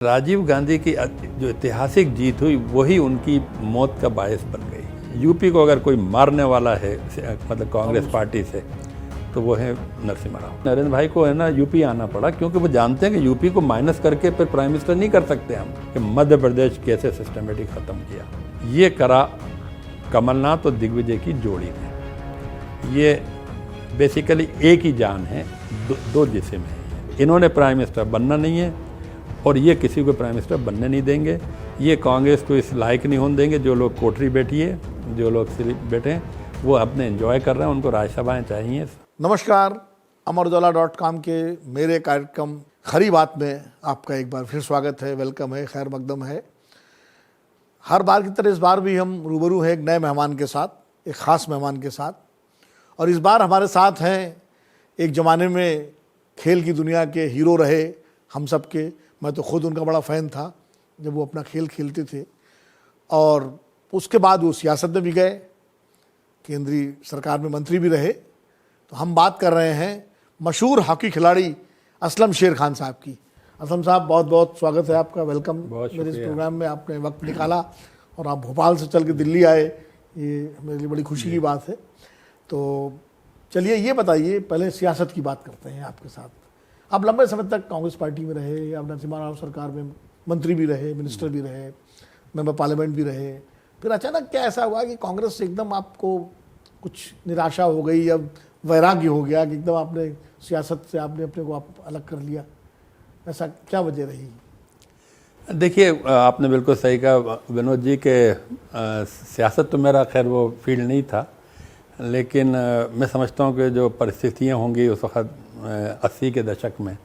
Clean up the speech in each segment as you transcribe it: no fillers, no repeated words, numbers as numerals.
राजीव गांधी की जो ऐतिहासिक जीत हुई वही उनकी मौत का बायस बन गई। यूपी को अगर कोई मारने वाला है मतलब कांग्रेस पार्टी से तो वो है नरसिम्हा राव। नरेंद्र भाई को है ना यूपी आना पड़ा क्योंकि वो जानते हैं कि यूपी को माइनस करके फिर प्राइम मिनिस्टर नहीं कर सकते हम कि मध्य प्रदेश कैसे सिस्टमेटिक ख़त्म किया। ये करा कमलनाथ और दिग्विजय की जोड़ी ने। ये बेसिकली एक ही जान है, दो जिस्म है। इन्होंने प्राइम मिनिस्टर बनना नहीं है और ये किसी को प्राइम मिनिस्टर बनने नहीं देंगे। ये कांग्रेस को इस लायक नहीं होने देंगे। जो लोग कोठरी बैठी है, जो लोग सिर्फ बैठे हैं, वो अपने एंजॉय कर रहे हैं, उनको राज्यसभाएं चाहिए। नमस्कार, अमरउजाला.com के मेरे कार्यक्रम खरी बात में आपका एक बार फिर स्वागत है, वेलकम है, खैर मकदम है। हर बार की तरह इस बार भी हम रूबरू हैं एक नए मेहमान के साथ, एक ख़ास मेहमान के साथ। और इस बार हमारे साथ हैं एक ज़माने में खेल की दुनिया के हीरो रहे हम सब के। मैं तो खुद उनका बड़ा फ़ैन था जब वो अपना खेल खेलते थे, और उसके बाद वो सियासत में भी गए, केंद्रीय सरकार में मंत्री भी रहे। तो हम बात कर रहे हैं मशहूर हॉकी खिलाड़ी असलम शेर खान साहब की। असलम साहब, बहुत बहुत स्वागत है आपका, वेलकम मेरे इस प्रोग्राम में। आपने वक्त निकाला और आप भोपाल से चल के दिल्ली आए, ये मेरे लिए बड़ी खुशी की बात है। तो चलिए ये बताइए, पहले सियासत की बात करते हैं आपके साथ। आप लंबे समय तक कांग्रेस पार्टी में रहे, आप नरसिम्हा राव सरकार में मंत्री भी रहे, मिनिस्टर भी रहे, मेंबर पार्लियामेंट भी रहे। फिर अचानक क्या ऐसा हुआ कि कांग्रेस से एकदम आपको कुछ निराशा हो गई या वैराग्य हो गया कि एकदम आपने सियासत से आपने अपने को आप अलग कर लिया? ऐसा क्या वजह रही? देखिए, आपने बिल्कुल सही कहा विनोद जी के सियासत तो मेरा खैर वो फील्ड नहीं था, लेकिन मैं समझता हूँ कि जो परिस्थितियाँ होंगी उस वक्त 80 के दशक में,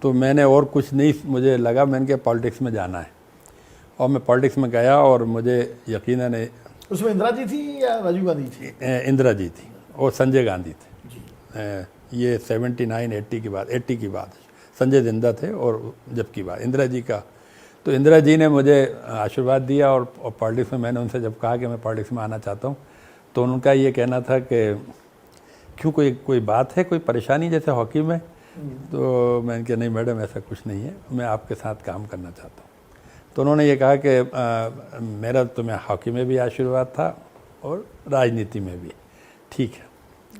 तो मैंने और कुछ नहीं, मुझे लगा मैंने कि पॉलिटिक्स में जाना है। और मैं पॉलिटिक्स में गया और मुझे यकीनन है। उसमें इंदिरा जी थी या राजीव गांधी थी? इंदिरा जी थी और संजय गांधी थे। ये 79-80 की बात, 80 की बात। संजय जिंदा थे और जब की बात इंदिरा जी का। तो इंदिरा जी ने मुझे आशीर्वाद दिया और पॉलिटिक्स में मैंने उनसे जब कहा कि मैं पॉलिटिक्स में आना चाहता हूँ, तो उनका ये कहना था कि क्यों, कोई बात है, कोई परेशानी जैसे हॉकी में? तो मैंने कहा नहीं मैडम, ऐसा कुछ नहीं है, मैं आपके साथ काम करना चाहता हूँ। तो उन्होंने ये कहा कि मेरा तुम्हें हॉकी में भी आशीर्वाद था और राजनीति में भी। ठीक है,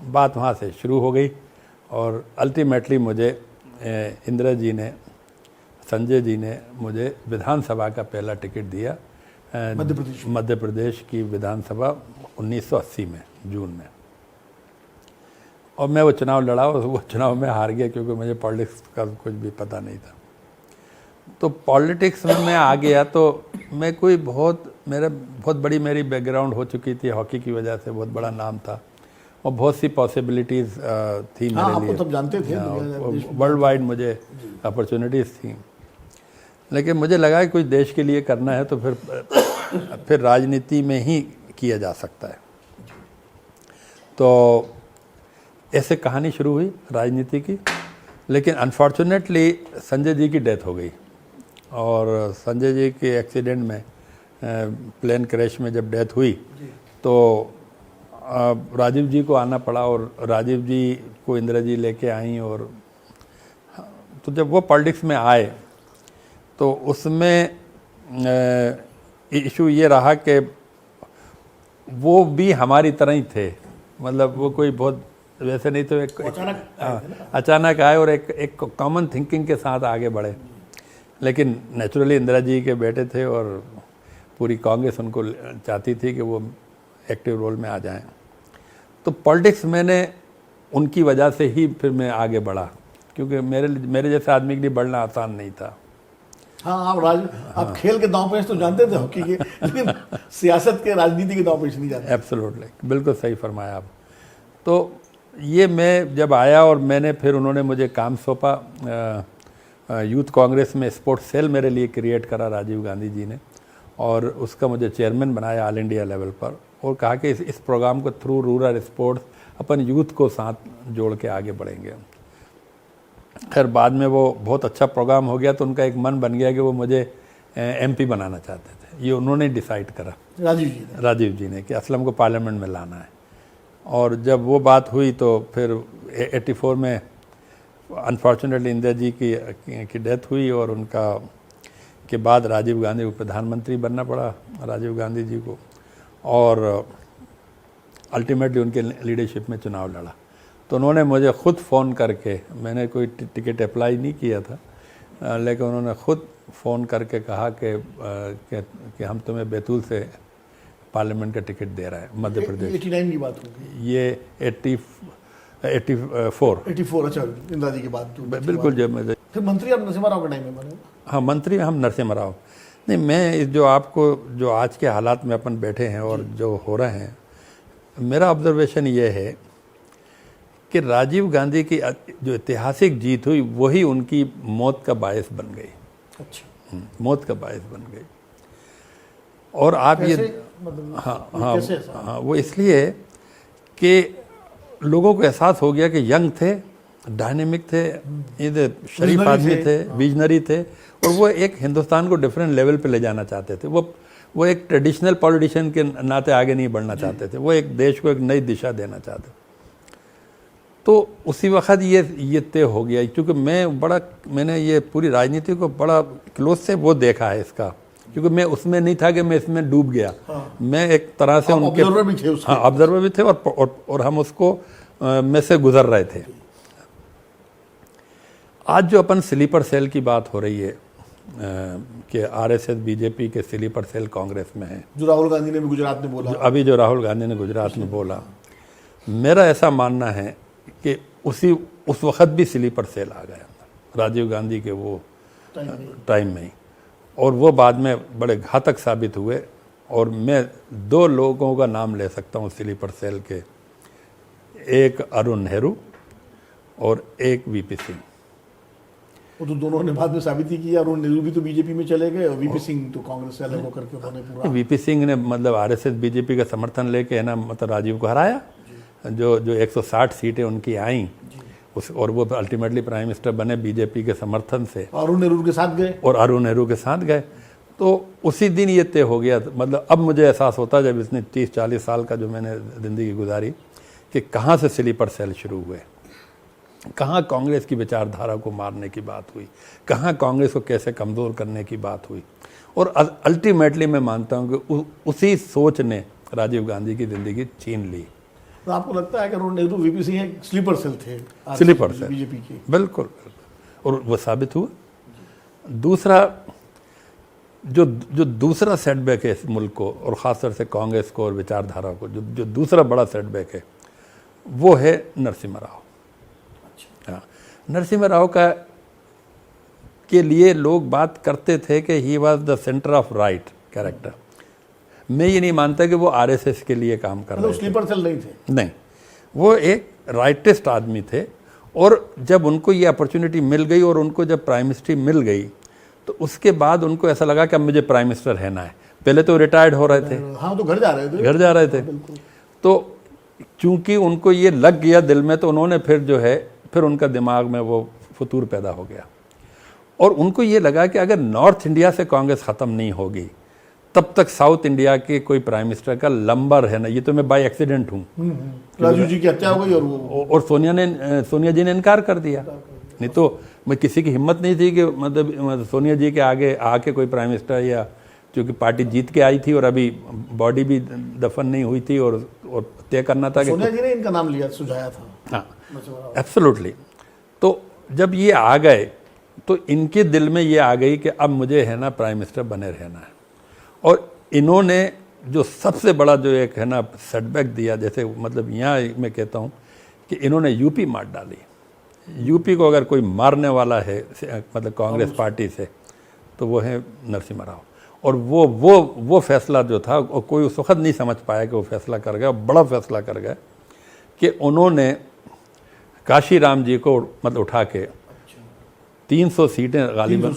बात वहाँ से शुरू हो गई और अल्टीमेटली मुझे इंदिरा जी ने, संजय जी ने मुझे विधानसभा का पहला टिकट दिया, मध्य प्रदेश की विधानसभा 1980 में, जून में। और मैं वो चुनाव लड़ा और वो चुनाव में हार गया क्योंकि मुझे पॉलिटिक्स का कुछ भी पता नहीं था। तो पॉलिटिक्स में मैं आ गया तो मैं कोई बहुत बड़ी मेरी बैकग्राउंड हो चुकी थी हॉकी की वजह से, बहुत बड़ा नाम था और बहुत सी पॉसिबिलिटीज़ थी मेरे लिए। सब जानते थे, वर्ल्ड वाइड मुझे अपॉर्चुनिटीज़ थी। लेकिन मुझे लगा कि कुछ देश के लिए करना है तो फिर राजनीति में ही किया जा सकता है। तो ऐसे कहानी शुरू हुई राजनीति की। लेकिन अनफॉर्चुनेटली संजय जी की डेथ हो गई और संजय जी के एक्सीडेंट में, प्लेन क्रैश में जब डेथ हुई तो राजीव जी को आना पड़ा और राजीव जी को इंदिरा जी लेके आई। और तो जब वो पॉलिटिक्स में आए तो उसमें इशू ये रहा कि वो भी हमारी तरह ही थे, मतलब वो कोई बहुत वैसे नहीं, तो अचानक आए और एक कॉमन थिंकिंग के साथ आगे बढ़े। लेकिन नेचुरली इंदिरा जी के बेटे थे और पूरी कांग्रेस उनको चाहती थी कि वो एक्टिव रोल में आ जाएं। तो पॉलिटिक्स मैंने उनकी वजह से ही फिर मैं आगे बढ़ा, क्योंकि मेरे जैसे आदमी के लिए बढ़ना आसान नहीं था। हाँ, आप खेल के दांव पेच तो जानते थे हॉकी के, लेकिन सियासत के, राजनीति के दांव पेच नहीं जानते। एब्सोल्युटली, बिल्कुल सही फरमाया आप। तो ये मैं जब आया और मैंने फिर उन्होंने मुझे काम सौंपा, यूथ कांग्रेस में स्पोर्ट्स सेल मेरे लिए क्रिएट करा राजीव गांधी जी ने, और उसका मुझे चेयरमैन बनाया ऑल इंडिया लेवल पर, और कहा कि इस प्रोग्राम को थ्रू रूरल स्पोर्ट्स अपन यूथ को साथ जोड़ के आगे बढ़ेंगे। खैर बाद में वो बहुत अच्छा प्रोग्राम हो गया, तो उनका एक मन बन गया कि वो मुझे MP बनाना चाहते थे। ये उन्होंने डिसाइड करा, राजीव जी ने, कि असलम को पार्लियामेंट में लाना है। और जब वो बात हुई तो फिर 84 में अनफॉर्चुनेटली इंदिरा जी की डेथ हुई और उनका के बाद राजीव गांधी को प्रधानमंत्री बनना पड़ा, राजीव गांधी जी को, और अल्टीमेटली उनके लीडरशिप में चुनाव लड़ा। तो उन्होंने मुझे ख़ुद फ़ोन करके, मैंने कोई टिकट अप्लाई नहीं किया था, लेकिन उन्होंने ख़ुद फ़ोन करके कहा कि हम तुम्हें बैतूल से पार्लियामेंट का टिकट दे रहे हैं, मध्य प्रदेश। 89 की बात होगी ये 84। अच्छा, इंदिरा जी की बात बिल्कुल। जब मैं फिर मंत्री आप नरसिम्हा राव के टाइम में बने? हाँ, मंत्री हम नरसिम्हा राव। नहीं, मैं जो आज के हालात में अपन बैठे हैं और जो हो रहे हैं, मेरा ऑब्जर्वेशन ये है कि राजीव गांधी की जो ऐतिहासिक जीत हुई वही उनकी मौत का बायस बन गई। अच्छा, मौत का बायस बन गई। और आप ये मतलब हाँ, वो इसलिए कि लोगों को एहसास हो गया कि यंग थे, डायनेमिक थे, ये शरीफ आदमी थे, विजनरी थे, और वो एक हिंदुस्तान को डिफरेंट लेवल पे ले जाना चाहते थे। वो एक ट्रेडिशनल पॉलिटिशियन के नाते आगे नहीं बढ़ना चाहते थे, वो एक देश को एक नई दिशा देना चाहते। तो उसी वक्त ये तय हो गया, क्योंकि मैंने ये पूरी राजनीति को बड़ा क्लोज से वो देखा है इसका, क्योंकि मैं उसमें नहीं था कि मैं इसमें डूब गया। मैं एक तरह से उनके ऑब्जर्वर भी थे और हम उसको में से गुजर रहे थे। आज जो अपन स्लीपर सेल की बात हो रही है कि आरएसएस बीजेपी के स्लीपर सेल कांग्रेस में है, जो राहुल गांधी ने भी गुजरात में बोला, जो राहुल गांधी ने गुजरात में बोला, मेरा ऐसा मानना है कि उस वक्त भी स्लीपर सेल आ गया राजीव गांधी के वो टाइम में ही, और वो बाद में बड़े घातक साबित हुए। और मैं 2 लोगों का नाम ले सकता हूँ स्लीपर सेल के, एक अरुण नेहरू और एक वीपी सिंह। वो तो दोनों ने बाद में साबित ही किया। अरुण नेहरू भी तो बीजेपी में चले गए और वीपी सिंह तो कांग्रेस से अलग होकर के उन्होंने पूरा। वीपी सिंह ने मतलब आरएसएस बीजेपी का समर्थन लेके है ना, मतलब राजीव को हराया। जो 160 सीटें उनकी आई और वो अल्टीमेटली प्राइम मिनिस्टर बने बीजेपी के समर्थन से, अरुण नेहरू के साथ गए तो उसी दिन ये तय हो गया। मतलब अब मुझे एहसास होता है जब इसने 30-40 साल का जो मैंने ज़िंदगी गुजारी, कि कहाँ से स्लीपर सेल शुरू हुए, कहाँ कांग्रेस की विचारधारा को मारने की बात हुई, कहाँ कांग्रेस को कैसे कमज़ोर करने की बात हुई, और अल्टीमेटली मैं मानता हूँ कि उसी सोच ने राजीव गांधी की ज़िंदगी छीन ली। तो आपको लगता है कि अरुण नेहरू वीपी सिंह एक स्लीपर सेल थे, स्लीपर सेल बीजेपी की? बिल्कुल, और वो साबित हुआ। दूसरा जो दूसरा सेटबैक है इस मुल्क को और ख़ासतौर से कांग्रेस को और विचारधारा को, जो दूसरा बड़ा सेटबैक है वो है नरसिम्हा राव। हाँ, नरसिम्हा राव के लिए लोग बात करते थे कि he was the centre of right character. मैं ये नहीं मानता कि वो आरएसएस के लिए काम कर रहे थे। स्लीपर सेल नहीं थे। नहीं, वो एक राइटिस्ट आदमी थे, और जब उनको ये अपॉर्चुनिटी मिल गई और उनको जब प्राइम मिनिस्ट्री मिल गई तो उसके बाद उनको ऐसा लगा कि अब मुझे प्राइम मिनिस्टर रहना है। पहले तो रिटायर्ड हो रहे थे, हाँ, तो घर जा रहे थे। तो चूंकि उनको ये लग गया दिल में, तो उन्होंने फिर उनका दिमाग में वो फतूर पैदा हो गया, और उनको ये लगा कि अगर नॉर्थ इंडिया से कांग्रेस ख़त्म नहीं होगी तब तक साउथ इंडिया के कोई प्राइम मिनिस्टर का लंबा रहना, ये तो मैं बाय एक्सीडेंट हूँ। राजीव जी की हत्या हो गई और सोनिया जी ने इनकार कर दिया। नहीं तो मैं किसी की हिम्मत नहीं थी कि मतलब सोनिया जी के आगे आके कोई प्राइम मिनिस्टर, या क्योंकि पार्टी जीत के आई थी और अभी बॉडी भी दफन नहीं हुई थी और तय करना था कि सोनिया जी ने इनका नाम लिया, सुझाया था। हाँ, एब्सोल्युटली। तो जब ये आ गए तो इनके दिल में ये आ गई कि अब मुझे है ना प्राइम मिनिस्टर बने रहना है, और इन्होंने जो सबसे बड़ा जो एक है ना सेटबैक दिया, जैसे मतलब यहाँ मैं कहता हूँ कि इन्होंने यूपी मार डाली। यूपी को अगर कोई मारने वाला है मतलब कांग्रेस पार्टी से, तो वो है नरसिम्हा राव। और वो फैसला जो था, कोई उस वक्त नहीं समझ पाया कि वो फैसला कर गया, बड़ा फैसला कर गया कि उन्होंने काशी राम जी को मतलब उठा के 300 सीटें गालिबन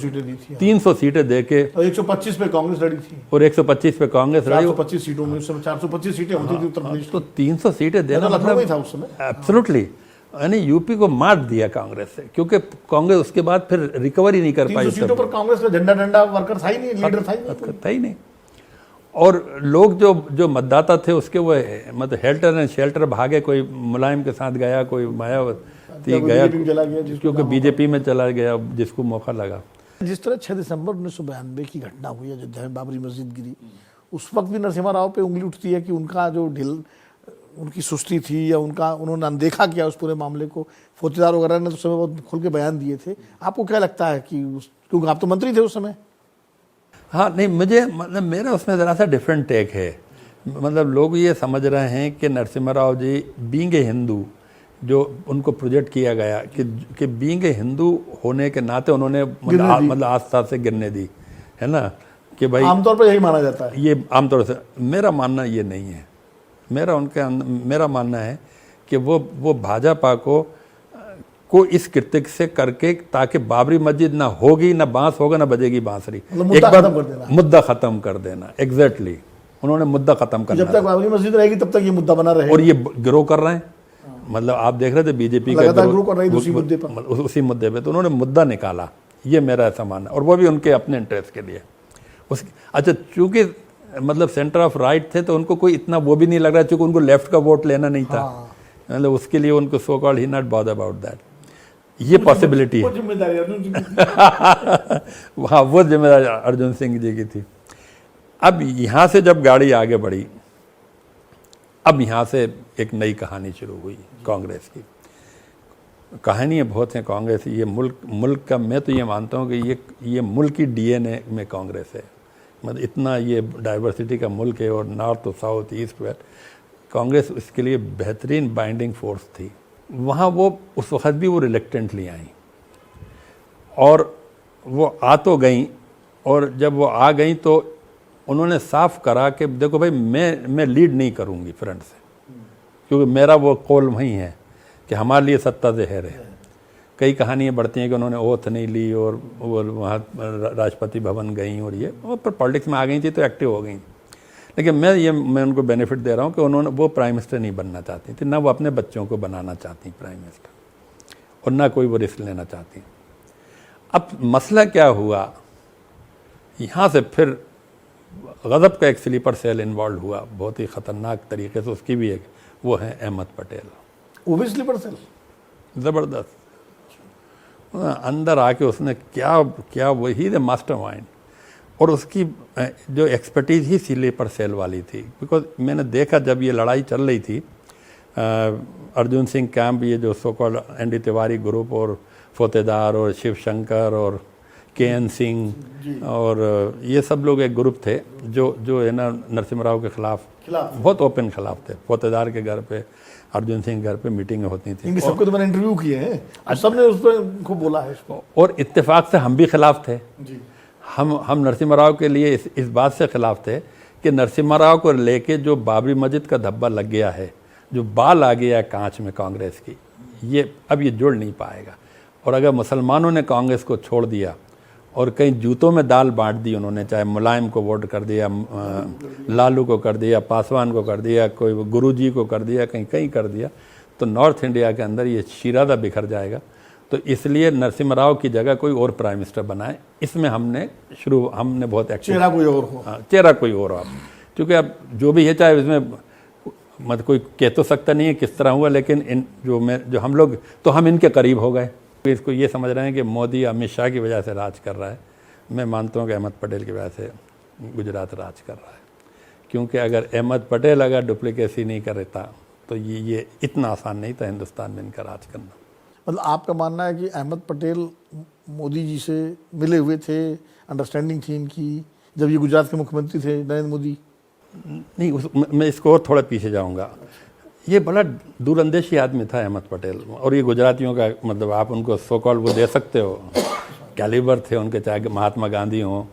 300 सीटें दे के, 125 पे कांग्रेस लड़ी थी और 125 पे कांग्रेस लड़ी। 425 सीटों में, उस समय 425 सीटें होती थी उत्तर प्रदेश। तो 300 सीटें देना मतलब था उस समय। एब्सोल्युटली, यानी यूपी को मार दिया कांग्रेस से, क्योंकि कांग्रेस उसके बाद फिर रिकवर ही नहीं कर पाई। 300 सीटों पर कांग्रेस का झंडा डंडा वर्कर था ही नहीं, लीडर था ही नहीं। और लोग जो मतदाता थे उसके वो मतलब हेल्टर एंड शेल्टर भागे, कोई मुलायम के साथ गया, कोई मायावत, तो गया बीजेपी में चला गया, क्योंकि बीजेपी में चला गया जिसको मौका लगा। जिस तरह 6 दिसंबर 1992 की घटना हुई अयोध्या में, बाबरी मस्जिद गिरी, उस वक्त भी नरसिम्हा राव पे उंगली उठती है कि उनका जो उनकी सुस्ती थी या उन्होंने अनदेखा किया उस पूरे मामले को। फौजदार वगैरह ने तो समय बहुत खुल के बयान दिए थे। आपको क्या लगता है कि क्योंकि आप तो मंत्री थे उस समय? हाँ नहीं, मुझे मतलब मेरा उसमें ज़रा सा डिफरेंट टेक है। मतलब लोग ये समझ रहे हैं कि नरसिम्हा राव जी बीइंग ए हिंदू, जो उनको प्रोजेक्ट किया गया कि बीइंग ए हिंदू होने के नाते उन्होंने मतलब आस्था से गिरने दी, है ना, कि भाई आमतौर पर यही माना जाता है। ये आमतौर से मेरा मानना ये नहीं है। मेरा मानना है कि वो भाजपा को इस कृत्य से करके, ताकि बाबरी मस्जिद ना होगी, ना बांस होगा, ना बजेगी बांसुरी, एक बार मुद्दा खत्म कर देना। एग्जैक्टली उन्होंने मुद्दा खत्म करना। जब तक बाबरी मस्जिद रहेगी तब तक ये मुद्दा बना रहेगा। और ये ग्रो कर रहे हैं। मतलब आप देख रहे थे बीजेपी का ग्रो कर रही उसी मुद्दे पर, उसी मुद्दे पे तो उन्होंने मुद्दा निकाला। ये मेरा ऐसा मानना है, और वो भी उनके अपने इंटरेस्ट के लिए। अच्छा, चूंकि मतलब सेंटर ऑफ राइट थे तो उनको कोई इतना वो भी नहीं लग रहा, चूंकि उनको लेफ्ट का वोट लेना नहीं था। मतलब उसके लिए उनको so called he not bother about that. ये पॉसिबिलिटी है। हाँ, वो जिम्मेदारी अर्जुन सिंह जी की थी। अब यहाँ से जब गाड़ी आगे बढ़ी, अब यहाँ से एक नई कहानी शुरू हुई कांग्रेस की। कहानियाँ बहुत हैं कांग्रेस। ये मुल्क का, मैं तो ये मानता हूँ कि ये मुल्क की डीएनए में कांग्रेस है। मतलब इतना ये डाइवर्सिटी का मुल्क है, और नॉर्थ तो साउथ ईस्ट वेस्ट, कांग्रेस इसके लिए बेहतरीन बाइंडिंग फोर्स थी। वहाँ वो उस वक्त भी वो रिलेक्टेंटली आई, और वो आ तो गई, और जब वो आ गई तो उन्होंने साफ करा कि देखो भाई, मैं लीड नहीं करूँगी फ्रंट से, क्योंकि मेरा वो कॉल वहीं है कि हमारे लिए सत्ता ज़हर है। कई कहानियाँ बढ़ती हैं कि उन्होंने ओथ नहीं ली और वो वहाँ राष्ट्रपति भवन गई, और ये पर पॉलिटिक्स में आ गई थी तो एक्टिव हो गई। लेकिन मैं उनको बेनिफिट दे रहा हूँ कि उन्होंने वो प्राइम मिनिस्टर नहीं बनना चाहती थी, ना वो अपने बच्चों को बनाना चाहती प्राइम मिनिस्टर, और ना कोई वो रिस्क लेना चाहती। अब मसला क्या हुआ, यहाँ से फिर गज़ब का एक स्लीपर सेल इन्वॉल्व हुआ बहुत ही ख़तरनाक तरीके से। उसकी भी एक वो है अहमद पटेल। वो भी स्लीपर सेल ज़बरदस्त। अंदर आके उसने क्या वही द मास्टर माइंड, और उसकी जो एक्सपर्टीज़ ही स्लीपर सेल वाली थी। बिकॉज मैंने देखा जब ये लड़ाई चल रही थी, अर्जुन सिंह कैंप, ये जो so called ND Tiwari group, और फौतेदार, और शिव शंकर, और KN सिंह, और ये सब लोग एक ग्रुप थे जो है ना नरसिम्हा राव के खिलाफ बहुत ओपन खिलाफ थे। फौतेदार के घर पे, अर्जुन सिंह घर पे मीटिंगें होती थी। इनके सबको तो मैंने इंटरव्यू किए हैं, सबने उस पर खूब बोला है इसको। और इत्तेफाक से हम भी खिलाफ थे जी। हम नरसिम्हा राव के लिए इस बात से खिलाफ थे कि नरसिम्हा राव को लेके जो बाबरी मस्जिद का धब्बा लग गया है, जो बाल आ गया है कांच में कांग्रेस की, ये अब ये जुड़ नहीं पाएगा। और अगर मुसलमानों ने कांग्रेस को छोड़ दिया और कहीं जूतों में दाल बांट दी उन्होंने, चाहे मुलायम को वोट कर दिया, लालू को कर दिया, पासवान को कर दिया, कोई गुरुजी को कर दिया, कहीं कर दिया, तो नॉर्थ इंडिया के अंदर ये शिरादा बिखर जाएगा। तो इसलिए नरसिम्हा राव की जगह कोई और प्राइम मिनिस्टर बनाए। इसमें हमने बहुत एक्टिव, चेहरा कोई और हो। हाँ, चेहरा कोई और हो। क्योंकि अब जो भी है, चाहे इसमें मत कोई कह तो सकता नहीं है किस तरह हुआ, लेकिन जो हम लोग तो हम इनके करीब हो गए। इसको ये समझ रहे हैं कि मोदी अमित शाह की वजह से राज कर रहा है। मैं मानता हूँ कि अहमद पटेल की वजह से गुजरात राज कर रहा है, क्योंकि अगर अहमद पटेल अगर डुप्लीकेसी नहीं करता तो ये इतना आसान नहीं था हिंदुस्तान में इनका राज करना। मतलब आपका मानना है कि अहमद पटेल मोदी जी से मिले हुए थे, अंडरस्टैंडिंग थी इनकी, जब ये गुजरात के मुख्यमंत्री थे नरेंद्र मोदी? नहीं, मैं इसको और थोड़ा पीछे जाऊँगा। ये बड़ा दूरंदेशी आदमी था अहमद पटेल, और ये गुजरातियों का मतलब आप उनको सो कॉल वो दे सकते हो, कैलिबर थे उनके, चाहे महात्मा गांधी हों,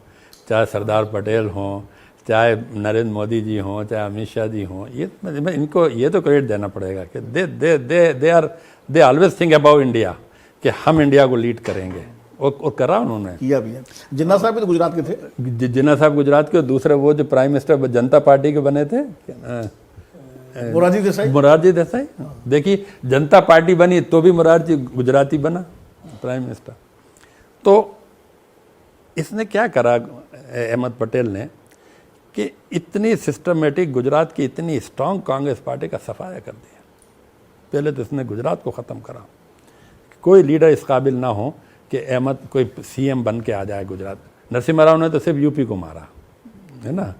चाहे सरदार पटेल हों, चाहे नरेंद्र मोदी जी हों, चाहे अमित शाह जी हों। ये इनको ये तो क्रेडिट देना पड़ेगा कि they always think about India, कि हम इंडिया को लीड करेंगे, और करा उन्होंने, किया भी है। जिन्ना साहब भी तो गुजरात के थे। जिन्ना साहब गुजरात के, दूसरे वो जो प्राइम मिनिस्टर जनता पार्टी के बने थे, मोरारजी देसाई। देखिए, जनता पार्टी बनी तो भी मोरारजी गुजराती बना प्राइम मिनिस्टर। तो इसने क्या करा अहमद पटेल ने कि इतनी सिस्टमेटिक, गुजरात की इतनी स्ट्रांग कांग्रेस पार्टी का सफाया कर दिया। पहले तो इसने गुजरात को ख़त्म करा, कोई लीडर इस काबिल ना हो कि अहमद कोई सीएम बन के आ जाए गुजरात। नरसिम्हा राव ने तो सिर्फ यूपी को मारा है ना,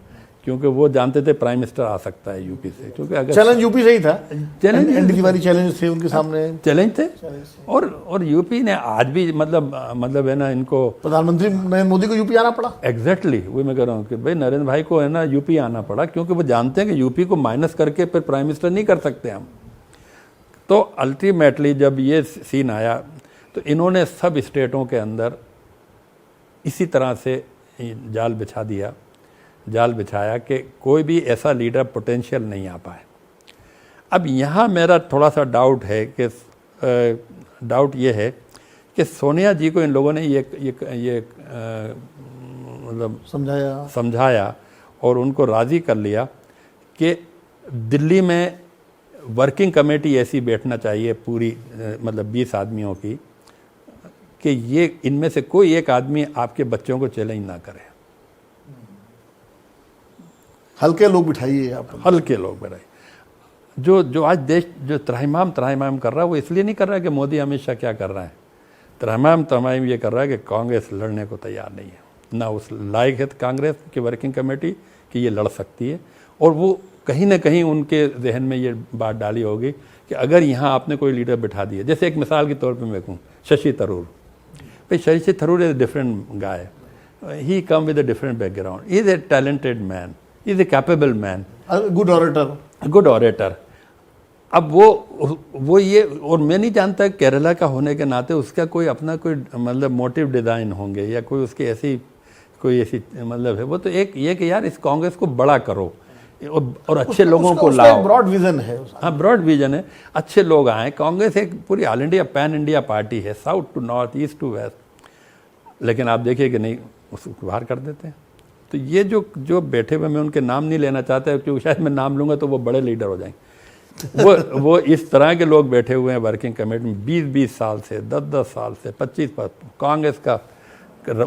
क्योंकि वो जानते थे प्राइम मिनिस्टर आ सकता है यूपी से, क्योंकि अगर चैलेंज यूपी से ही था, चैलेंज एनडी तिवारी चैलेंज थे उनके सामने, चैलेंज थे। और यूपी ने आज भी मतलब है ना, इनको प्रधानमंत्री नरेंद्र मोदी को यूपी आना पड़ा। एग्जैक्टली वही मैं कह रहा हूँ कि भाई नरेंद्र भाई को है ना यूपी आना पड़ा, क्योंकि वो जानते हैं कि यूपी को माइनस करके फिर प्राइम मिनिस्टर नहीं कर सकते हम। तो अल्टीमेटली जब ये सीन आया तो इन्होंने सब स्टेटों के अंदर इसी तरह से जाल बिछाया कि कोई भी ऐसा लीडर पोटेंशियल नहीं आ पाए। अब यहाँ मेरा थोड़ा सा डाउट है कि डाउट ये है कि सोनिया जी को इन लोगों ने ये मतलब समझाया और उनको राज़ी कर लिया कि दिल्ली में वर्किंग कमेटी ऐसी बैठना चाहिए पूरी मतलब 20 आदमियों की कि ये इनमें से कोई एक आदमी आपके बच्चों को चैलेंज ना करे। हल्के लोग बिठाइए आप, हल्के लोग बिठाइए। जो आज देश जो त्राहिमाम कर रहा है वो इसलिए नहीं कर रहा है कि मोदी अमित शाह क्या कर रहा है। त्राहिमाम ये कर रहा है कि कांग्रेस लड़ने को तैयार नहीं है, ना उस लायक है कांग्रेस की वर्किंग कमेटी कि ये लड़ सकती है। और वो कहीं ना कहीं उनके जहन में ये बात डाली होगी कि अगर यहाँ आपने कोई लीडर बिठा दिया, जैसे एक मिसाल के तौर पे मैं कहूँ शशि थरूर, भाई Shashi Tharoor is a different guy, he come with a different background, is a talented man, is a capable man, good orator. अब वो ये, और मैं नहीं जानता केरला का होने के नाते उसका कोई अपना कोई मतलब मोटिव डिज़ाइन होंगे या कोई उसकी ऐसी मतलब है। वो तो एक ये कि यार इस कांग्रेस को बड़ा करो और अच्छे लोगों को लाओ। ब्रॉड विजन है। हाँ, ब्रॉड विजन है, अच्छे लोग आए। कांग्रेस एक पूरी all India pan India party है, south to north, east to west. लेकिन आप देखिए कि नहीं, उसको बाहर कर देते हैं। तो ये जो बैठे हुए, मैं उनके नाम नहीं लेना चाहता क्योंकि शायद मैं नाम लूँगा तो वो बड़े लीडर हो जाएंगे। वो इस तरह के लोग बैठे हुए हैं वर्किंग कमेटी में 20-20 साल से, 10-10 साल से, 25 कांग्रेस का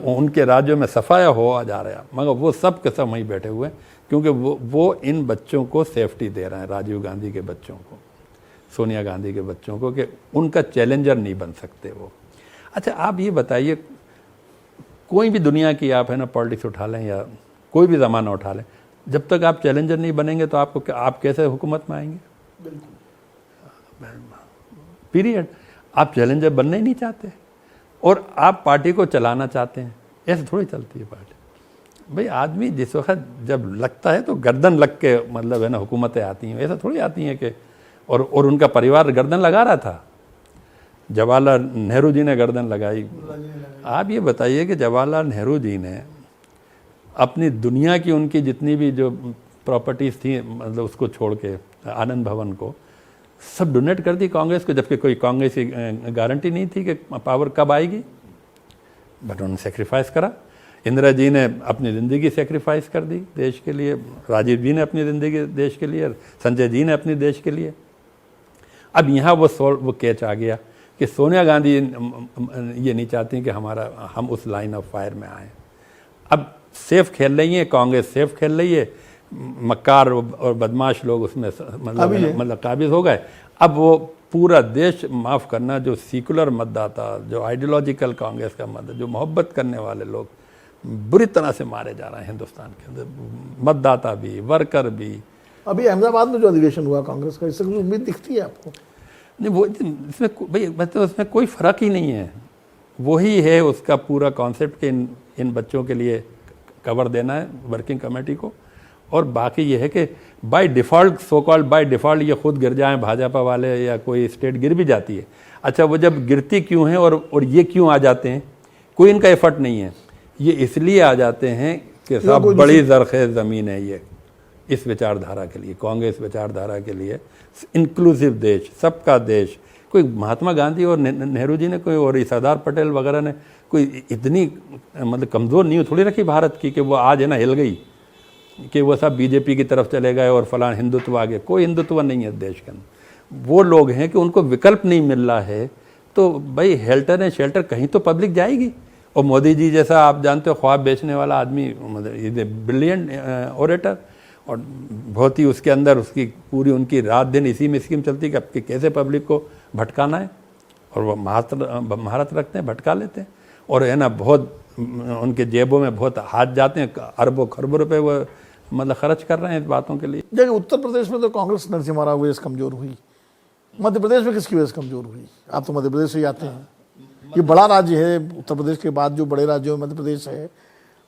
उनके राज्यों में सफाया हो जा रहा है, मगर वो सब के सब वहीं बैठे हुए हैं क्योंकि वो इन बच्चों को सेफ्टी दे रहे हैं, राजीव गांधी के बच्चों को, सोनिया गांधी के बच्चों को, कि उनका चैलेंजर नहीं बन सकते वो। अच्छा, आप ये बताइए, कोई भी दुनिया की आप है ना पॉलिटिक्स उठा लें या कोई भी ज़माना उठा लें, जब तक आप चैलेंजर नहीं बनेंगे तो आप कैसे हुकूमत में आएंगे? पीरियड। आप चैलेंजर बनना ही नहीं चाहते और आप पार्टी को चलाना चाहते हैं, ऐसे थोड़ी चलती है पार्टी। भाई आदमी जिस वक्त जब लगता है तो गर्दन लग के मतलब है ना हुकूमतें आती हैं, ऐसा थोड़ी आती हैं कि और उनका परिवार गर्दन लगा रहा था। जवाहरलाल नेहरू जी ने गर्दन लगाई। आप ये बताइए कि जवाहरलाल नेहरू जी ने अपनी दुनिया की उनकी जितनी भी जो प्रॉपर्टीज़ थी मतलब उसको छोड़ के आनंद भवन को सब डोनेट कर दी कांग्रेस को, जबकि कोई कांग्रेस की गारंटी नहीं थी कि पावर कब आएगी, बट उन्होंने सेक्रीफाइस करा। इंदिरा जी ने अपनी ज़िंदगी सेक्रीफाइस कर दी देश के लिए, राजीव जी ने अपनी ज़िंदगी देश के लिए, संजय जी ने अपनी देश के लिए। अब यहाँ वो कैच आ गया कि सोनिया गांधी ये नहीं चाहती कि हम उस लाइन ऑफ फायर में आए। अब सेफ खेल रही है कांग्रेस, सेफ खेल रही है, मक्कार और बदमाश लोग उसमें मतलब काबिज हो गए। अब वो पूरा देश, माफ़ करना, जो सेकुलर मतदाता, जो आइडियोलॉजिकल कांग्रेस का मत, जो मोहब्बत करने वाले लोग बुरी तरह से मारे जा रहे हैं हिंदुस्तान के अंदर, मतदाता भी, वर्कर भी। अभी अहमदाबाद में जो अधिवेशन हुआ कांग्रेस का, इससे कुछ उम्मीद दिखती है आपको? नहीं, वो इसमें भाई मतलब उसमें कोई फ़र्क ही नहीं है। वही है उसका पूरा कॉन्सेप्ट कि इन बच्चों के लिए कवर देना है वर्किंग कमेटी को, और बाकी ये है कि by default, so called by default ये खुद गिर जाएं, भाजपा वाले या कोई स्टेट गिर भी जाती है। अच्छा, वो जब गिरती क्यों हैं और ये क्यों आ जाते हैं? कोई इनका एफर्ट नहीं है। ये इसलिए आ जाते हैं कि सब बड़ी ज़रख़ेज़ ज़मीन है ये इस विचारधारा के लिए, कांग्रेस विचारधारा के लिए, इंक्लूसिव देश, सबका देश। कोई महात्मा गांधी और नेहरू जी ने कोई और सरदार पटेल वगैरह ने कोई इतनी मतलब कमज़ोर नींव थोड़ी रखी भारत की कि वो आज है ना हिल गई कि वो सब बीजेपी की तरफ चले गए और फलां हिंदुत्व आ गए। कोई हिंदुत्व नहीं है देश के अंदर। वो लोग हैं कि उनको विकल्प नहीं मिल रहा है, तो भाई हेल्टर एंड शेल्टर कहीं तो पब्लिक जाएगी। और मोदी जी जैसा आप जानते हो ख्वाब बेचने वाला आदमी, मतलब ब्रिलियंट ओरेटर, और बहुत ही उसके अंदर उसकी पूरी उनकी रात दिन इसी में स्कीम चलती कि कैसे पब्लिक को भटकाना है और वो महारत रखते हैं, भटका लेते हैं और है ना बहुत उनके जेबों में बहुत हाथ जाते हैं, अरबों खरबों रुपए वो मतलब खर्च कर रहे हैं इस बातों के लिए। देखिए उत्तर प्रदेश में तो कांग्रेस नरसिम्हा राव वजह से कमजोर हुई, मध्य प्रदेश में किसकी वजह से कमजोर हुई? आप तो मध्य प्रदेश से ही आते हैं, ये बड़ा राज्य है। उत्तर प्रदेश के बाद जो बड़े राज्यों में मध्य प्रदेश है,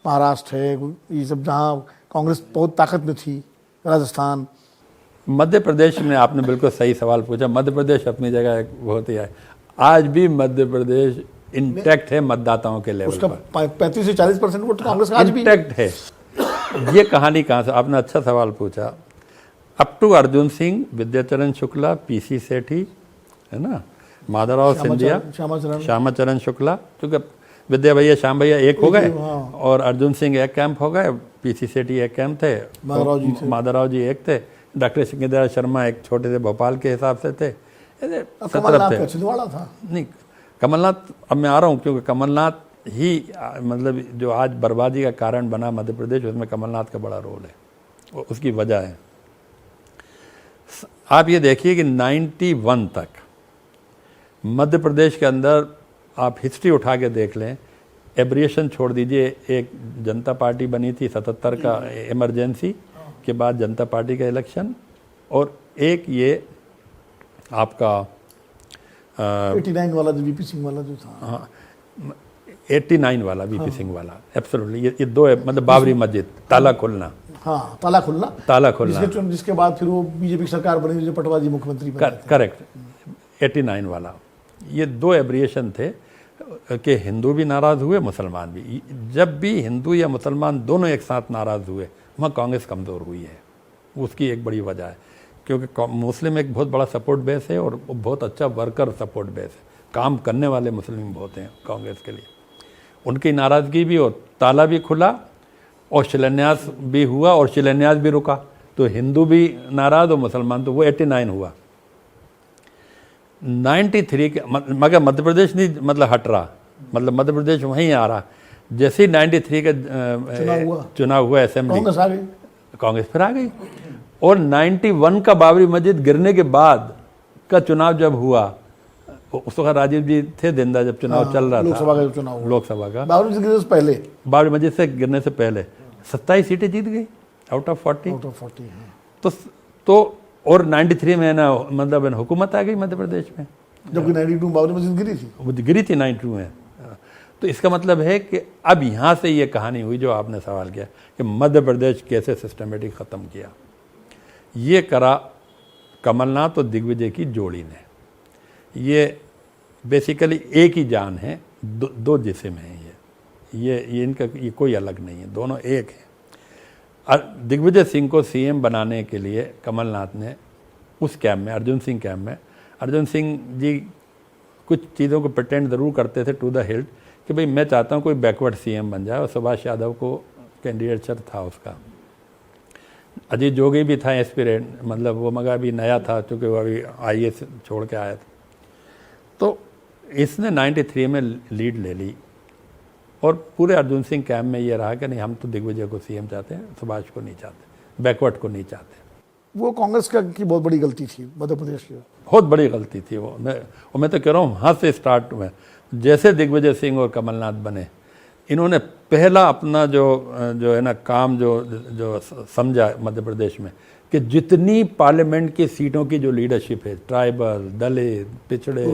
महाराष्ट्र है, ये सब जहाँ कांग्रेस बहुत ताकत में थी, राजस्थान। मध्य प्रदेश में आपने बिल्कुल सही सवाल पूछा। मध्य प्रदेश अपनी जगह एक बहुत ही है, आज भी मध्य प्रदेश इंटैक्ट है मतदाताओं के लेवल उसका पर 35 से 40% वोट कांग्रेस का आज भी इंटैक्ट है। ये कहानी कहाँ से? आपने अच्छा सवाल पूछा। Up to Arjun Singh, Vidyacharan Shukla, PC Sethi, है ना, माधवराव सिंधिया, श्यामाचरण शुक्ला, क्योंकि विद्या भैया श्याम भैया एक हो गए और अर्जुन सिंह एक कैंप हो गए, पीसी सेठी एक कैंप थे, माधवराव जी एक थे, डॉक्टर सिंह शर्मा एक छोटे से भोपाल के हिसाब से थे, 17 थे। नहीं, कमलनाथ, अब मैं आ रहा हूँ क्योंकि कमलनाथ ही मतलब जो आज बर्बादी का कारण बना मध्य प्रदेश, उसमें कमलनाथ का बड़ा रोल है, उसकी वजह है। आप ये देखिए कि 91 तक मध्य प्रदेश के अंदर आप हिस्ट्री उठा के देख लें, एब्रिएशन छोड़ दीजिए, एक जनता पार्टी बनी थी 77 का इमरजेंसी के बाद जनता पार्टी का इलेक्शन, और एक ये आपका 89 वाला जो वीपी सिंह वाला जो था, हाँ 89 वाला वीपी सिंह वाला, एब्सोल्युटली ये दो है, मतलब बाबरी मस्जिद ताला खुलना, हाँ ताला खुलना, जिसके बाद फिर वो बीजेपी सरकार बनी, जो पटवा जी मुख्यमंत्री बने। करेक्ट, 89 वाला, ये दो एब्रिएशन थे कि हिंदू भी नाराज़ हुए, मुसलमान भी। जब भी हिंदू या मुसलमान दोनों एक साथ नाराज़ हुए, वहाँ कांग्रेस कमज़ोर हुई है। उसकी एक बड़ी वजह है क्योंकि मुस्लिम एक बहुत बड़ा सपोर्ट बेस है और बहुत अच्छा वर्कर सपोर्ट बेस है, काम करने वाले मुस्लिम बहुत हैं कांग्रेस के लिए। उनकी नाराज़गी भी और ताला भी खुला और शिलान्यास भी हुआ और शिलान्यास भी रुका, तो हिंदू भी नाराज़ और मुसलमान, तो वो 89 हुआ। 93 के मगर मध्य प्रदेश नहीं मतलब हट रहा, मतलब मध्य प्रदेश वहीं आ रहा। जैसे ही 93 का चुनाव हुआ असेंबली, कांग्रेस फिर आ गई। और 91 का बाबरी मस्जिद गिरने के बाद का चुनाव जब हुआ, उस वक्त राजीव जी थे जिंदा जब चुनाव चल रहा था, लोकसभा का बाबरी मस्जिद से गिरने से पहले 27 सीटें जीत गई आउट ऑफ 40। तो और 93 में ना मतलब हुकूमत आ गई मध्य प्रदेश में, जबकि 92 बाबरी मस्जिद गिरी थी, वो गिरी थी 92 में। तो इसका मतलब है कि अब यहाँ से ये कहानी हुई जो आपने सवाल किया कि मध्य प्रदेश कैसे सिस्टमेटिक ख़त्म किया। ये करा कमलनाथ और दिग्विजय की जोड़ी ने। ये बेसिकली एक ही जान है, दो जिस्म हैं ये इनका ये कोई अलग नहीं है, दोनों एक हैं। दिग्विजय सिंह को सीएम बनाने के लिए कमलनाथ ने उस कैंप में, अर्जुन सिंह कैंप में, अर्जुन सिंह जी कुछ चीज़ों को प्रटेंड ज़रूर करते थे टू द हिल्ट कि भाई मैं चाहता हूँ कोई बैकवर्ड सीएम बन जाए, और सुभाष यादव को कैंडिडेचर था उसका। अजीत जोगी भी था एस्पिरेंट, मतलब वो मगर अभी नया था क्योंकि वो अभी आईएएस छोड़ के आया था। तो इसने 93 में लीड ले ली और पूरे अर्जुन सिंह कैंप में ये रहा कि नहीं हम तो दिग्विजय को सीएम चाहते हैं, सुभाष को नहीं चाहते, बैकवर्ड को नहीं चाहते। वो कांग्रेस की बहुत बड़ी गलती थी मध्य प्रदेश की, बहुत बड़ी गलती थी वो। मैं तो कह रहा हूँ वहाँ से स्टार्ट हुआ। जैसे दिग्विजय सिंह और कमलनाथ बने, इन्होंने पहला अपना जो है ना काम जो समझा मध्य प्रदेश में कि जितनी पार्लियामेंट की सीटों की जो लीडरशिप है, ट्राइबल, दलित, पिछड़े,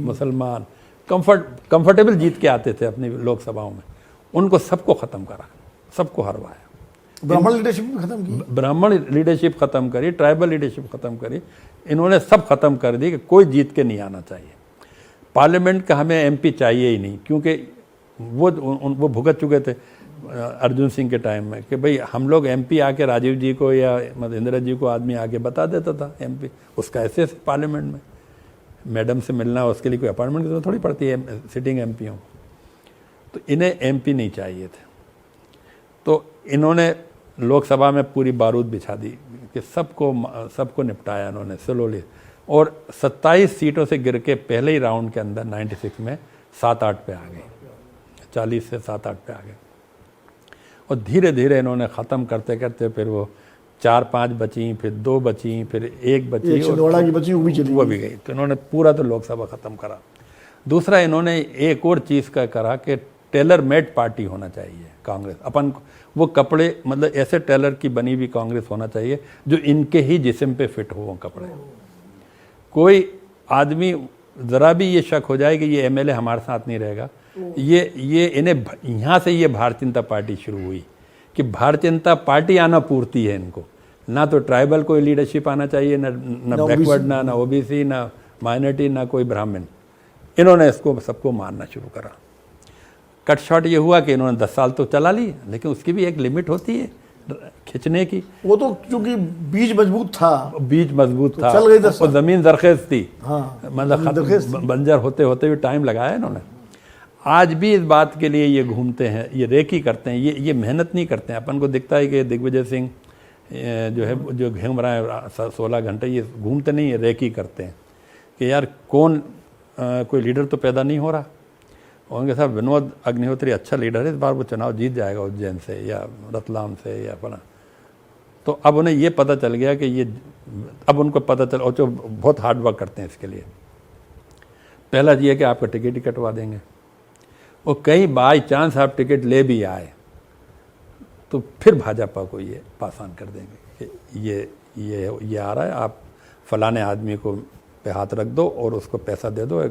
मुसलमान कंफर्टेबल जीत के आते थे अपनी लोकसभाओं में, उनको सबको ख़त्म करा, सबको हरवाया। ब्राह्मण लीडरशिप खत्म की, ब्राह्मण लीडरशिप ख़त्म करी, ट्राइबल लीडरशिप ख़त्म करी, इन्होंने सब ख़त्म कर दी कि कोई जीत के नहीं आना चाहिए। पार्लियामेंट का हमें एमपी चाहिए ही नहीं, क्योंकि वो भुगत चुके थे अर्जुन सिंह के टाइम में कि भाई हम लोग एमपी आके राजीव जी को या मतलब इंदिरा जी को आदमी आके बता देता था एमपी, उसका ऐसे पार्लियामेंट में मैडम से मिलना, उसके लिए कोई अपॉइंटमेंट की जरूरत थोड़ी पड़ती है सिटिंग एमपीओं को। तो इन्हें एमपी नहीं चाहिए थे, तो इन्होंने लोकसभा में पूरी बारूद बिछा दी कि सबको निपटाया इन्होंने स्लोली, और 27 सीटों से गिर के पहले ही राउंड के अंदर 96 में 7-8 पे आ गए, 40 से 7-8 पे आ गए। और धीरे धीरे इन्होंने ख़त्म करते करते फिर वो 4-5 बची, फिर 2 बची, फिर 1 बची, छिंदवाड़ा की बची वो भी चली, वो भी गई। तो इन्होंने पूरा तो लोकसभा ख़त्म करा। दूसरा इन्होंने एक और चीज़ का करा कि टेलर मेड पार्टी होना चाहिए कांग्रेस, अपन वो कपड़े मतलब ऐसे टेलर की बनी हुई कांग्रेस होना चाहिए जो इनके ही जिस्म पे फिट हो वो कपड़े। कोई आदमी ज़रा भी ये शक हो जाए कि ये एमएलए हमारे साथ नहीं रहेगा, ये इन्हें यहाँ से ये भारतीय जनता पार्टी शुरू हुई कि भारतीय जनता पार्टी आना पूर्ति है इनको, ना तो ट्राइबल कोई लीडरशिप आना चाहिए, ना बैकवर्ड, ना ओबीसी, ना माइनॉरिटी, ना कोई ब्राह्मण। इन्होंने इसको सबको मारना शुरू करा। कट शॉट ये हुआ कि इन्होंने 10 साल तो चला ली, लेकिन उसकी भी एक लिमिट होती है खिंचने की। वो तो क्योंकि बीज मजबूत था, तो चल गई 10 और ज़मीन जरखेज थी, हाँ, मतलब बंजर होते होते भी टाइम लगाया इन्होंने। आज भी इस बात के लिए ये घूमते हैं, ये रेकी करते हैं, ये मेहनत नहीं करते हैं। अपन को दिखता है कि दिग्विजय सिंह जो है जो घूम रहा है 16 घंटे, ये घूमते नहीं है, रेकी करते हैं कि यार कौन कोई लीडर तो पैदा नहीं हो रहा। और उनके साथ विनोद अग्निहोत्री अच्छा लीडर है, इस बार वो चुनाव जीत जाएगा उज्जैन से या रतलाम से या अपना। तो अब उन्हें ये पता चल गया कि ये, अब उनको पता चल, और जो बहुत हार्ड वर्क करते हैं इसके लिए। पहला ये है कि आपका टिकट ही कटवा देंगे, और कहीं बाई चांस आप टिकट ले भी आए तो फिर भाजपा को ये पासान कर देंगे कि ये आ रहा है, आप फलाने आदमी को पे हाथ रख दो और उसको पैसा दे दो,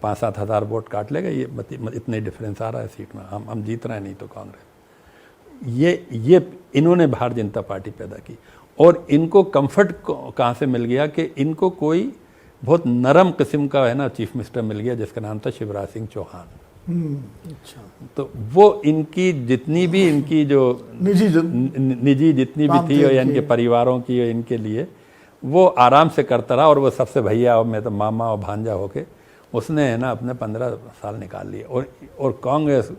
5-7 हज़ार वोट काट लेगा, ये इतने डिफरेंस आ रहा है सीट में, हम जीत रहे हैं, नहीं तो कांग्रेस। ये इन्होंने भारतीय जनता पार्टी पैदा की। और इनको कंफर्ट कहाँ से मिल गया कि इनको कोई बहुत नरम किस्म का है ना चीफ मिनिस्टर मिल गया, जिसका नाम था शिवराज सिंह चौहान। अच्छा। तो वो इनकी जितनी भी इनकी जो निजी जितनी भी थी, या इनके परिवारों की, या इनके लिए वो आराम से करता रहा। और वो सबसे भैया और मैं तो मामा और भांजा होके उसने है ना अपने 15 साल निकाल लिए। और कांग्रेस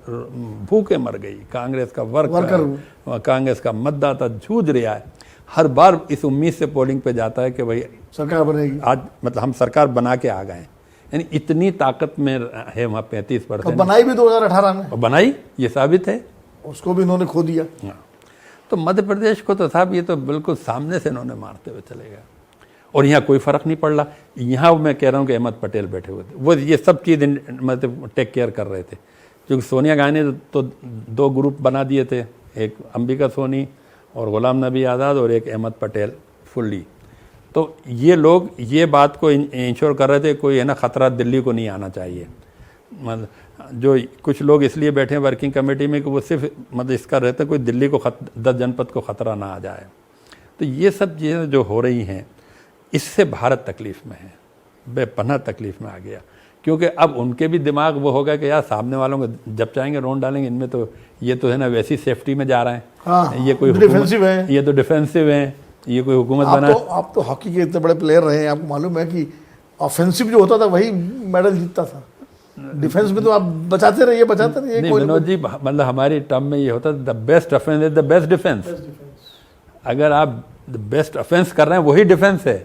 भूखे मर गई, कांग्रेस का वर्कर, कांग्रेस का मतदाता जूझ रहा है, हर बार इस उम्मीद से पोलिंग पे जाता है कि भाई सरकार बनेगी, आज मतलब हम सरकार बना के आ गए। यानी इतनी ताकत में है वहाँ 35%। बनाई भी 2018 में, और बनाई, ये साबित है, उसको भी इन्होंने खो दिया। तो मध्य प्रदेश को तो साहब ये तो बिल्कुल सामने से इन्होंने मारते हुए चले गए, और यहाँ कोई फ़र्क नहीं पड़ रहा। यहाँ मैं कह रहा हूँ कि अहमद पटेल बैठे हुए थे, वो ये सब चीज़ मतलब टेक केयर कर रहे थे, क्योंकि सोनिया गांधी ने तो 2 ग्रुप बना दिए थे, एक अंबिका सोनी और गुलाम नबी आज़ाद, और एक अहमद पटेल फुल्ली। तो ये लोग ये बात को इंश्योर कर रहे थे कोई है ना ख़तरा दिल्ली को नहीं आना चाहिए। मतलब जो कुछ लोग इसलिए बैठे हैं वर्किंग कमेटी में कि वो सिर्फ मतलब इसका रहता है कोई दिल्ली को 10 जनपद को ख़तरा ना आ जाए। तो ये सब चीज़ें जो हो रही हैं, इससे भारत तकलीफ़ में है, बेपनाह तकलीफ़ में आ गया। क्योंकि अब उनके भी दिमाग वो होगा कि यार सामने वालों को जब चाहेंगे रोन डालेंगे, इनमें तो ये तो है ना वैसी सेफ्टी में जा रहे हैं। हाँ, ये कोई डिफेंसिव है, ये तो डिफेंसिव है, ये कोई हुकूमत बना। आप तो हॉकी के इतने बड़े प्लेयर रहे हैं, आपको मालूम है कि ऑफेंसिव जो होता था वही मेडल जीतता था। डिफेंस में तो आप बचाते रहिए। नहीं विनोद जी, मतलब हमारी टर्म में ये होता है the best offence is the best defence. अगर आप द बेस्ट ऑफेंस कर रहे हैं वही डिफेंस है।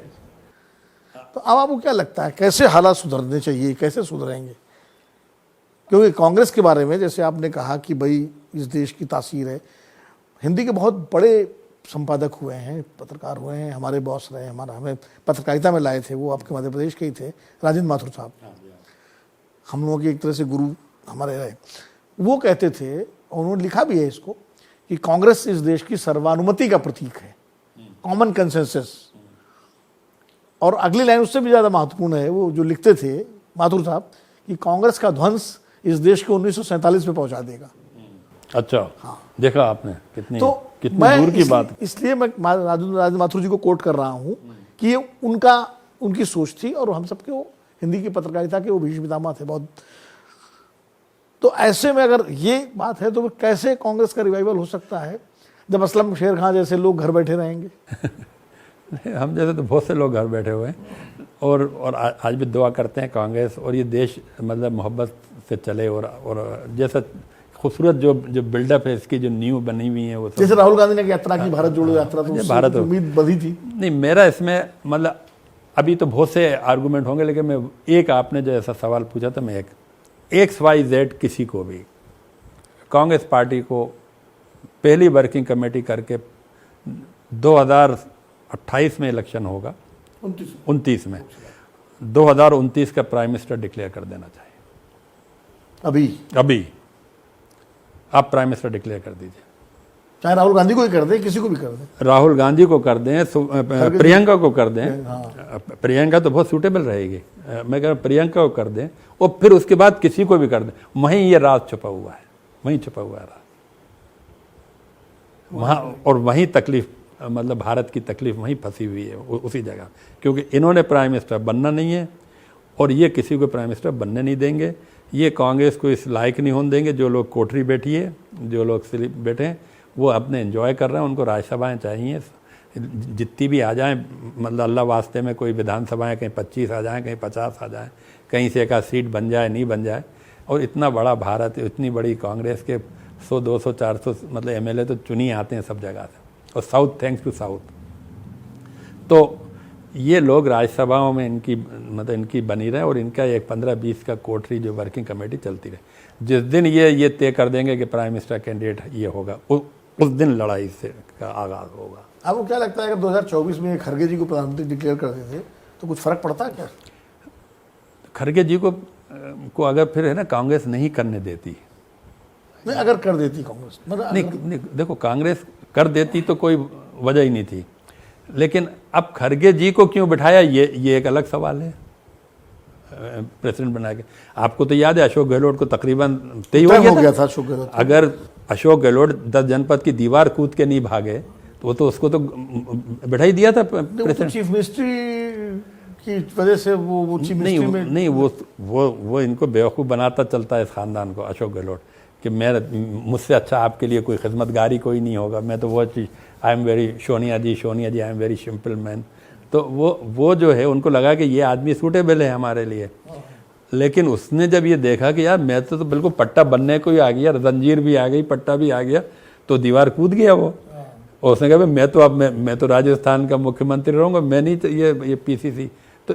तो अब आपको क्या लगता है कैसे हालात सुधरने चाहिए, कैसे सुधरेंगे? क्योंकि कांग्रेस के बारे में जैसे आपने कहा कि भाई इस देश की तासीर है, हिंदी के बहुत बड़े संपादक हुए हैं, पत्रकार हुए हैं, हमारे बॉस रहे, हमें पत्रकारिता में लाए थे, वो आपके मध्य प्रदेश के ही थे, राजेंद्र माथुर साहब, हम लोगों के एक तरह से गुरु हमारे रहे। वो कहते थे, उन्होंने लिखा भी है इसको, कि कांग्रेस इस देश की सर्वानुमति का प्रतीक है, कॉमन कंसेंसस। और अगली लाइन उससे भी ज़्यादा महत्वपूर्ण है, वो जो लिखते थे माथुर साहब, कि कांग्रेस का ध्वंस इस देश को 1947 में पहुंचा देगा। अच्छा, हाँ, देखा आपने कितनी दूर की बात। इसलिए मैं राजेंद्र माथुर जी को कोट कर रहा हूं कि ये उनकी सोच थी, और हम सबके वो हिंदी की पत्रकारिता के वो भीष्म पितामह थे बहुत। तो ऐसे में अगर ये बात है तो कैसे कांग्रेस का रिवाइवल हो सकता है जब असलम शेर खां जैसे लोग घर बैठे रहेंगे? हम जैसे तो बहुत से लोग घर बैठे हुए हैं, और आज भी दुआ करते हैं कांग्रेस और ये देश मतलब मोहब्बत से चले, और जैसा खूबसूरत जो बिल्डअप है इसकी जो नींव बनी हुई है वो सब। जैसे राहुल गांधी ने यात्रा की, भारत जोड़ो यात्रा, तो भारत उम्मीद बधी थी। नहीं, मेरा इसमें मतलब अभी तो बहुत से आर्गूमेंट होंगे, लेकिन मैं एक, आपने जो ऐसा सवाल पूछा था, मैं एक XYZ किसी को भी कांग्रेस पार्टी को पहली वर्किंग कमेटी करके 2028 में इलेक्शन होगा, 29 में 2029 का प्राइम मिनिस्टर डिक्लेयर कर देना चाहिए। अभी आप प्राइम मिनिस्टर डिक्लेयर कर दीजिए। चाहे राहुल गांधी को ही कर दे, किसी को भी कर दे। राहुल गांधी को कर दें, प्रियंका को कर दें। हाँ। प्रियंका तो बहुत सूटेबल रहेगी। मैं कह रहा हूं प्रियंका को कर दें और फिर उसके बाद किसी को भी कर दें। वहीं ये राज छुपा हुआ है, वहीं छुपा हुआ है राज वहाँ, और वहीं तकलीफ, मतलब भारत की तकलीफ वहीं फंसी हुई है, उसी जगह। क्योंकि इन्होंने प्राइम मिनिस्टर बनना नहीं है और ये किसी को प्राइम मिनिस्टर बनने नहीं देंगे। ये कांग्रेस को इस लायक नहीं होने देंगे। जो लोग कोठरी बैठी है, जो लोग स्लिप बैठे हैं, वो अपने एंजॉय कर रहे हैं। उनको राज्यसभाएं चाहिए, जितनी भी आ जाएं, मतलब अल्लाह वास्ते में कोई विधानसभाएं कहीं 25 आ जाएं, कहीं 50 आ जाएं, कहीं से एक आध सीट बन जाए, नहीं बन जाए। और इतना बड़ा भारत, इतनी बड़ी कांग्रेस के 100, 200, 400 मतलब एमएलए तो चुनी आते हैं सब जगह से, और साउथ, थैंक्स टू साउथ। तो ये लोग राज्यसभाओं में इनकी मतलब इनकी बनी रहे और इनका एक 15-20 का कोठरी जो वर्किंग कमेटी चलती रहे। जिस दिन ये तय कर देंगे कि प्राइम मिनिस्टर कैंडिडेट ये होगा, उस दिन लड़ाई से का आगाज होगा। आपको क्या लगता है अगर 2024 में खड़गे जी को प्रधानमंत्री डिक्लेयर कर देते तो कुछ फर्क पड़ता है क्या? खड़गे जी को अगर फिर है ना कांग्रेस नहीं करने देती, नहीं अगर कर देती कांग्रेस, मतलब नहीं देखो कांग्रेस कर देती तो कोई वजह ही नहीं थी, लेकिन अब खड़गे जी को क्यों बिठाया ये एक अलग सवाल है प्रेसिडेंट बना के। आपको तो याद है अशोक गहलोत को तकरीबन तय हो गया था अशोक गहलोत। अगर अशोक गहलोत 10 जनपद की दीवार कूद के नहीं भागे तो वो तो उसको तो बिठा ही दिया था प्रेसिडेंट। चीफ मिनिस्ट्री की वजह से वो चीफ मिनिस्ट्री में नहीं, वो इनको बेवकूफ़ बनाता चलता है इस खानदान को, अशोक गहलोत, कि मुझसे अच्छा आपके लिए कोई खिदमतगारी कोई नहीं होगा। मैं तो वो चीज़ I am very Sonia ji I am very simple man. तो वो जो है उनको लगा कि ये आदमी सूटेबल है हमारे लिए। लेकिन उसने जब ये देखा कि यार मैं तो बिल्कुल पट्टा बनने को ही आ गया, जंजीर भी आ गई, पट्टा भी आ गया, तो दीवार कूद गया वो। और उसने कहा मैं तो राजस्थान का मुख्यमंत्री रहूँगा, मैं नहीं तो ये पीसीसी। तो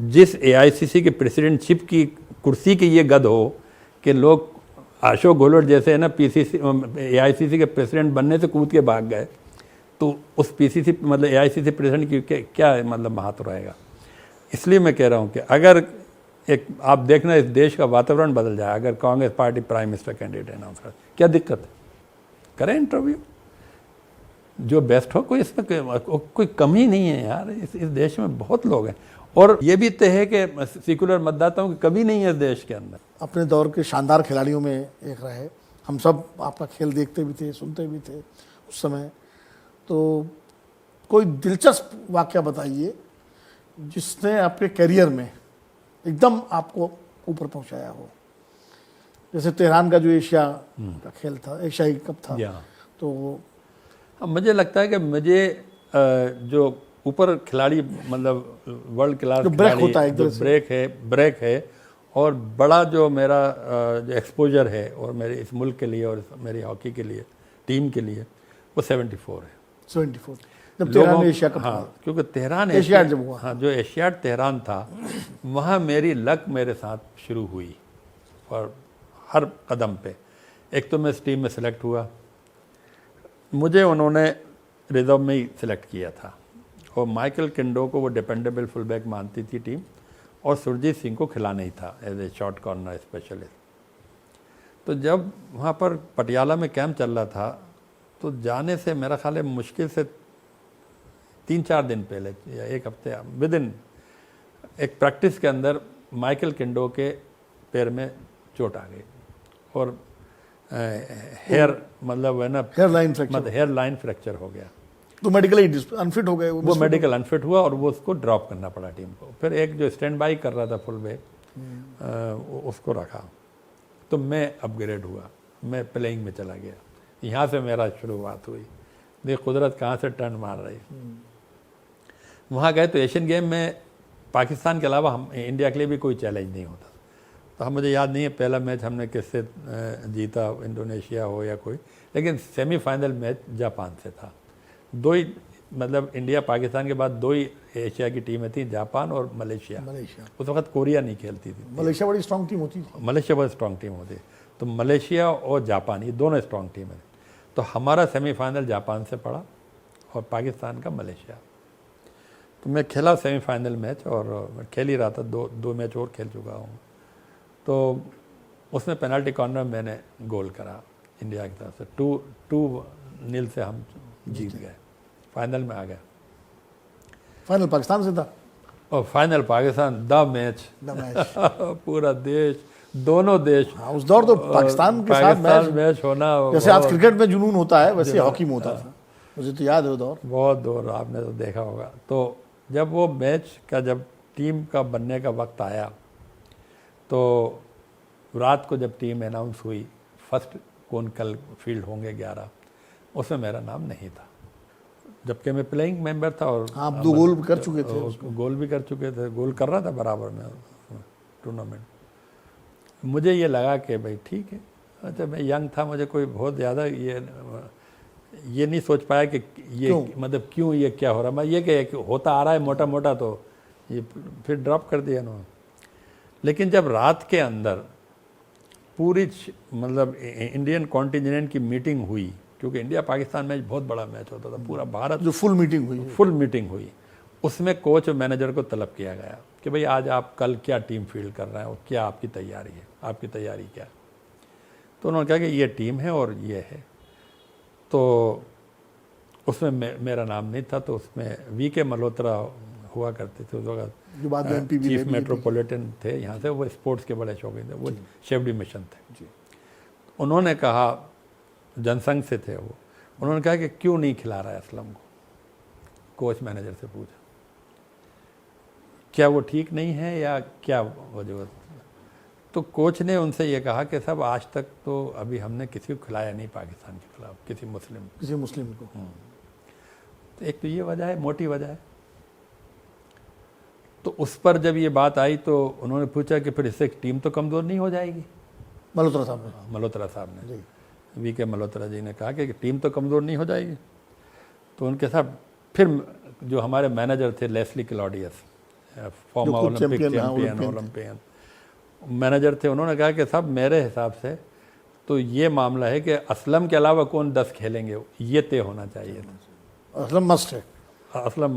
जिस एआईसीसी के प्रेसिडेंटशिप की कुर्सी की ये गद हो कि लोग अशोक गहलोत जैसे है ना पीसीसी एआईसीसी के प्रेसिडेंट बनने से कूद के भाग गए, तो उस पीसीसी मतलब एआईसीसी प्रेसिडेंट की क्या मतलब महत्व रहेगा। इसलिए मैं कह रहा हूँ कि अगर एक आप देखना इस देश का वातावरण बदल जाए, अगर Congress party prime minister candidate announce करे, क्या दिक्कत है? करें इंटरव्यू, जो बेस्ट हो। कोई इसमें कोई कमी नहीं है यार, इस देश में बहुत लोग हैं। और ये भी तय है कि सेकुलर मतदाताओं की कमी नहीं है इस देश के अंदर। अपने दौर के शानदार खिलाड़ियों में एक रहे, हम सब आपका खेल देखते भी थे, सुनते भी थे उस समय। तो कोई दिलचस्प वाकया बताइए जिसने आपके करियर में एकदम आपको ऊपर पहुंचाया हो। जैसे तेहरान का जो एशिया का खेल था, एशियाई कप था, तो मुझे लगता है कि मुझे जो ऊपर खिलाड़ी मतलब वर्ल्ड क्लास जो ब्रेक होता है, जो ब्रेक है और बड़ा जो मेरा जो एक्सपोजर है और मेरे इस मुल्क के लिए और मेरी हॉकी के लिए टीम के लिए, वो 74 है। 74 जब तेहरान एशिया कप, हाँ, क्योंकि तेहरान एशियाड जब हुआ, हाँ, जो एशियाड तेहरान था, वहाँ मेरी लक मेरे साथ शुरू हुई और हर कदम पे। एक तो मैं इस टीम में सेलेक्ट हुआ, मुझे उन्होंने रिजर्व में ही सिलेक्ट किया था, और माइकल किंडो को वो डिपेंडेबल फुल बैक मानती थी टीम, और सुरजीत सिंह को खिलाना ही था as a short corner specialist. तो जब वहाँ पर पटियाला में कैंप चल रहा था, तो जाने से मेरा ख्याल है मुश्किल से 3-4 दिन पहले या एक हफ्ते विद इन एक प्रैक्टिस के अंदर माइकल किंडो के पैर में चोट आ गई और हेयर मतलब है ना हेयर लाइन फ्रैक्चर हो गया। तो मेडिकली अनफिट हो गए वो मेडिकल अनफिट हुआ और वो उसको ड्रॉप करना पड़ा टीम को। फिर एक जो स्टैंड बाई कर रहा था फुल बैक उसको रखा, तो मैं अपग्रेड हुआ, मैं प्लेइंग में चला गया। यहाँ से मेरा शुरुआत हुई। देख कुदरत कहाँ से टर्न मार रही। वहाँ गए तो एशियन गेम में पाकिस्तान के अलावा हम इंडिया के लिए भी कोई चैलेंज नहीं होता। तो हम मुझे याद नहीं है पहला मैच हमने किससे जीता, इंडोनेशिया हो या कोई, लेकिन सेमीफाइनल मैच जापान से था। 2 ही मतलब इंडिया पाकिस्तान के बाद 2 ही एशिया की टीमें थी, जापान और मलेशिया। उस वक्त कोरिया नहीं खेलती थी। मलेशिया बड़ी स्ट्रॉन्ग टीम होती थी। मलेशिया बहुत स्ट्रॉन्ग टीम होती। तो मलेशिया और जापान ये दोनों स्ट्रॉन्ग टीम है। तो हमारा सेमीफाइनल जापान से पड़ा और पाकिस्तान का मलेशिया। तो मैं खेला सेमीफाइनल मैच और मैं खेल ही रहा था, 2 मैच और खेल चुका हूँ। तो उसमें पेनल्टी कॉर्नर में मैंने गोल करा इंडिया की तरफ से। 2-0 से हम जीत गए, फाइनल में आ गए। फाइनल पाकिस्तान से था और फाइनल पाकिस्तान, द मैच पूरा देश, दोनों देश। हाँ, उस दौर तो पाकिस्तान के साथ मैच होना, जैसे आज क्रिकेट में जुनून होता है वैसे हॉकी में होता था। मुझे तो याद है वो दौर, बहुत दौर आपने तो देखा होगा। तो जब वो मैच का, जब टीम का बनने का वक्त आया, तो रात को जब टीम अनाउंस हुई, फर्स्ट कौन कल फील्ड होंगे 11, उसमें मेरा नाम नहीं था, जबकि मैं प्लेइंग मेंबर था। और आप 2 गोल कर चुके थे, गोल भी कर चुके थे, गोल कर रहा था बराबर में टूर्नामेंट। मुझे ये लगा कि भाई ठीक है, अच्छा मैं यंग था, मुझे कोई बहुत ज़्यादा ये नहीं सोच पाया कि ये मतलब क्यों ये क्या हो रहा। मैं ये कि होता आ रहा है मोटा मोटा, तो ये फिर ड्रॉप कर दिया ना। लेकिन जब रात के अंदर पूरी मतलब इंडियन कॉन्टिनेंट की मीटिंग हुई, क्योंकि इंडिया पाकिस्तान मैच बहुत बड़ा मैच होता था, पूरा भारत, जो फुल मीटिंग हुई, उसमें कोच और मैनेजर को तलब किया गया कि भाई आज आप कल क्या टीम फील्ड कर रहे हैं और क्या आपकी तैयारी है, आपकी तैयारी क्या। तो उन्होंने कहा कि ये टीम है और ये है। तो उसमें मेरा नाम नहीं था, तो उसमें वीके मल्होत्रा हुआ करते थे उस वक्त, जो बाद में चीफ मेट्रोपॉलिटन थे यहाँ से, वो स्पोर्ट्स के बड़े शौकीन थे, वो शेफडी मिशन थे। उन्होंने कहा, जनसंघ से थे वो, उन्होंने कहा कि क्यों नहीं खिला रहा है असलम को। कोच मैनेजर से पूछा क्या वो ठीक नहीं है या क्या वजह। तो कोच ने उनसे ये कहा कि साहब आज तक तो अभी हमने किसी को खिलाया नहीं पाकिस्तान के खिलाफ, किसी मुस्लिम को। तो एक तो ये वजह है, मोटी वजह है। तो उस पर जब ये बात आई तो उन्होंने पूछा कि फिर इससे टीम तो कमज़ोर नहीं हो जाएगी। मल्होत्रा साहब ने वीके मल्होत्रा जी ने कहा कि टीम तो कमज़ोर नहीं हो जाएगी। तो उनके साथ फिर जो हमारे मैनेजर थे Leslie Claudius, former Olympic champion manager थे, उन्होंने कहा कि साहब मेरे हिसाब से तो ये मामला है कि असलम के अलावा कौन 10 खेलेंगे, ये तय होना चाहिए था। असलम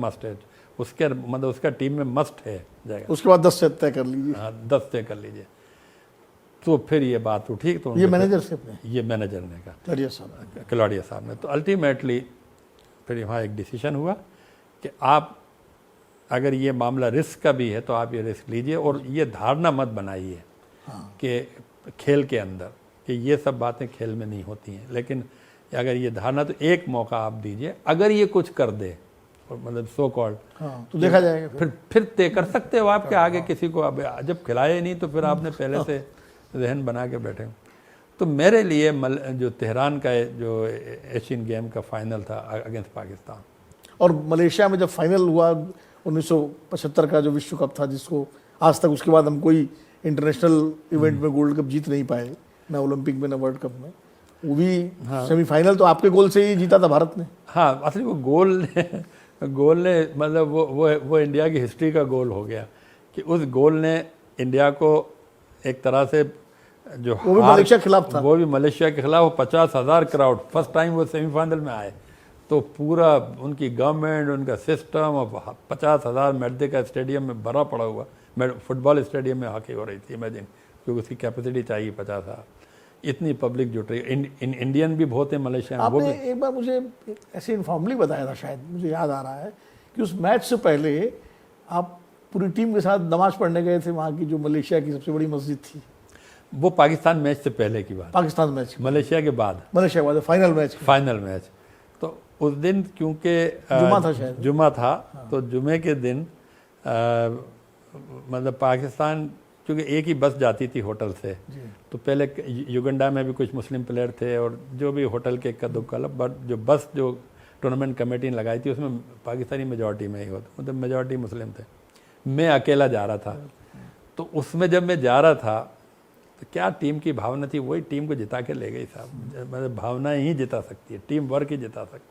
मस्ट है, उसके मतलब उसका टीम में मस्ट है जाएगा। उसके बाद 10 से तय कर लीजिए। हाँ, 10 तय कर लीजिए। तो फिर ये बात उठी। तो ये मैनेजर ने कहा, क्लॉडिया साहब ने। तो अल्टीमेटली फिर वहाँ एक डिसीजन हुआ कि आप अगर ये मामला रिस्क का भी है तो आप ये रिस्क लीजिए, और ये धारणा मत बनाइए कि खेल के अंदर कि ये सब बातें खेल में नहीं होती हैं। लेकिन अगर ये धारणा, तो एक मौका आप दीजिए, अगर ये कुछ कर दे मतलब सो कॉल्ड, तो देखा जाएगा। फिर तय कर सकते हो आपके आगे किसी को। अब जब खिलाए नहीं तो फिर आपने पहले से जहन बना के बैठे। तो मेरे लिए जो तेहरान का जो एशियन गेम का फाइनल था अगेंस्ट पाकिस्तान, और मलेशिया में जब फाइनल हुआ 1975 का जो विश्व कप था, जिसको आज तक उसके बाद हम कोई इंटरनेशनल इवेंट में गोल्ड कप जीत नहीं पाए, ना ओलंपिक में ना वर्ल्ड कप में, वो भी सेमीफाइनल तो आपके गोल से ही जीता था भारत ने। हाँ, असली वो गोल ने मतलब वो इंडिया की हिस्ट्री का गोल हो गया कि उस गोल ने इंडिया को एक तरह से जो वो भी मलेशिया के खिलाफ था, वो भी मलेशिया के खिलाफ 50,000 क्राउड, फर्स्ट टाइम वो सेमीफाइनल में आए। तो पूरा उनकी गवर्नमेंट, उनका सिस्टम, और 50,000 मैडे का स्टेडियम में भरा पड़ा हुआ, फुटबॉल स्टेडियम में हॉकी हो रही थी, इमेजिन, क्योंकि उसकी कैपेसिटी चाहिए 50,000, इतनी पब्लिक जुट रही। इंडियन भी बहुत है मलेशिया में। आपने एक बार मुझे ऐसे इन्फॉर्मली बताया था, शायद मुझे याद आ रहा है, कि उस मैच से पहले आप पूरी टीम के साथ नमाज पढ़ने गए थे वहाँ की जो मलेशिया की सबसे बड़ी मस्जिद थी। वो पाकिस्तान मैच से पहले की बात, पाकिस्तान मैच, मलेशिया के बाद फाइनल मैच। तो उस दिन क्योंकि जुमा था, तो जुमे के दिन मतलब पाकिस्तान, क्योंकि एक ही बस जाती थी होटल से, तो पहले युगांडा में भी कुछ मुस्लिम प्लेयर थे, और जो भी होटल के इक्का दुक्का, बट जो बस जो टूर्नामेंट कमेटी ने लगाई थी उसमें पाकिस्तानी मेजॉरिटी में ही होता, मतलब मेजॉरिटी मुस्लिम थे। मैं अकेला जा रहा था। तो उसमें जब मैं जा रहा था तो क्या टीम की भावना थी, वही टीम को जिता के ले गई साहब। मतलब भावना ही जिता सकती है, टीम वर्क ही जिता सकती।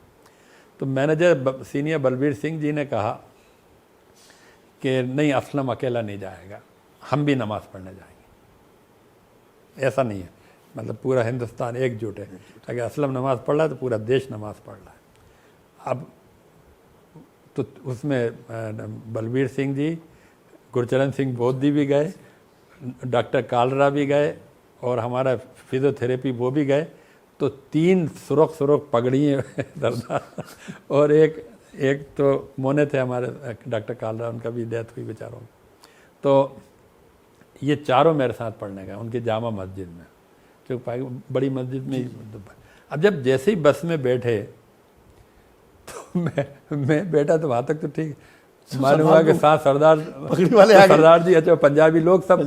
तो मैनेजर सीनियर बलबीर सिंह जी ने कहा कि नहीं, असलम अकेला नहीं जाएगा, हम भी नमाज पढ़ने जाएंगे। ऐसा नहीं है, मतलब पूरा हिंदुस्तान एकजुट है। अगर असलम नमाज पढ़ रहा है तो पूरा देश नमाज पढ़ रहा है। अब तो उसमें बलबीर सिंह जी, गुरचरण सिंह बोधी भी गए, डॉक्टर कालरा भी गए और हमारा फिजियोथेरेपी वो भी गए, तो 3 सुरख पगड़ियाँ सरदार, और एक तो मोने थे हमारे डॉक्टर कालरा, उनका भी डेथ हुई बेचारों की। तो ये चारों मेरे साथ पढ़ने गए उनकी जामा मस्जिद में, क्योंकि बड़ी मस्जिद में ही। अब जब जैसे ही बस में बैठे तो मैं बैठा तो वहाँ तक तो ठीक, मालूम हुआ कि साथ सरदार पगड़ी वाले आ गए। सरदार जी, अच्छा पंजाबी लोग सब,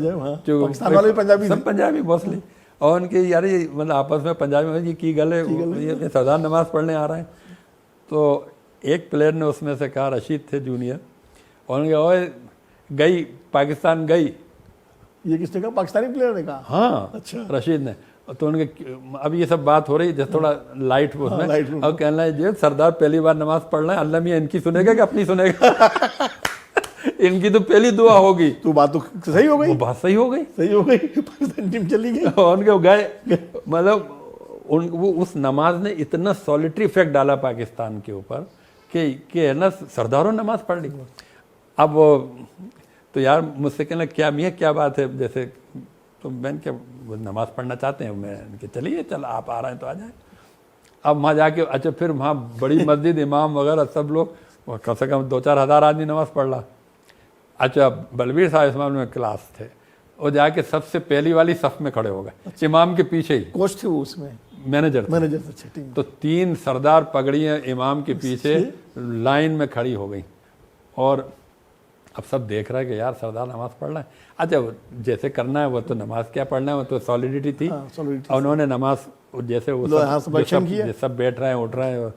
जो पाकिस्तान वाले भी पंजाबी सब पंजाबी मोस्टली, और उनके यार ये मतलब आपस में पंजाबी में ये की गले, ये सरदार नमाज पढ़ने आ रहे हैं। तो एक प्लेयर ने उसमें से कहा, रशीद थे जूनियर, और उन्होंने कहा ओए गई पाकिस्तान गई। ये किसने कहा? पाकिस्तानी प्लेयर ने कहा? हाँ अच्छा। रशीद ने। तो उनके अब ये सब बात हो रही है थोड़ा लाइट वो उसमें, लाइट रूम। अब कहना है जी सरदार पहली बार नमाज पढ़ रहे हैं, अल्लाह मियां इनकी सुनेगा कि अपनी सुनेगा? इनकी तो पहली दुआ होगी। तो बात तो सही हो गई, वो बात सही हो गई, सही हो गई। पाकिस्तान टीम चली गई और उनके गए, मतलब वो उस नमाज ने इतना सॉलिटरी इफेक्ट डाला पाकिस्तान के ऊपर कि है ना सरदारों नमाज पढ़ ली। अब वो तो यार मुझसे कहना क्या मियाँ क्या बात है, जैसे तो मैंने क्या वो नमाज पढ़ना चाहते हैं, मैं चलिए चल आप आ रहे हैं तो आ जाए। अब वहाँ जाके अच्छा फिर वहाँ बड़ी मस्जिद, इमाम वगैरह सब लोग, कम से कम 2-4 हज़ार आदमी नमाज पढ़ रहा। अच्छा बलबीर साहब इस्माइल में क्लास थे, वो जाके सबसे पहली वाली सफ में खड़े हो गए, इमाम के पीछे ही। कोच थे वो उसमें? मैनेजर अच्छा टीम। तो 3 सरदार पगड़ियाँ इमाम के पीछे लाइन में खड़ी हो गई, और अब सब देख रहा है कि यार सरदार नमाज पढ़ रहा है। अच्छा जैसे करना है वो तो नमाज क्या पढ़ना है, वो तो सॉलिडिटी थी। और उन्होंने नमाज जैसे वो सब बैठ रहे हैं उठ रहे हैं,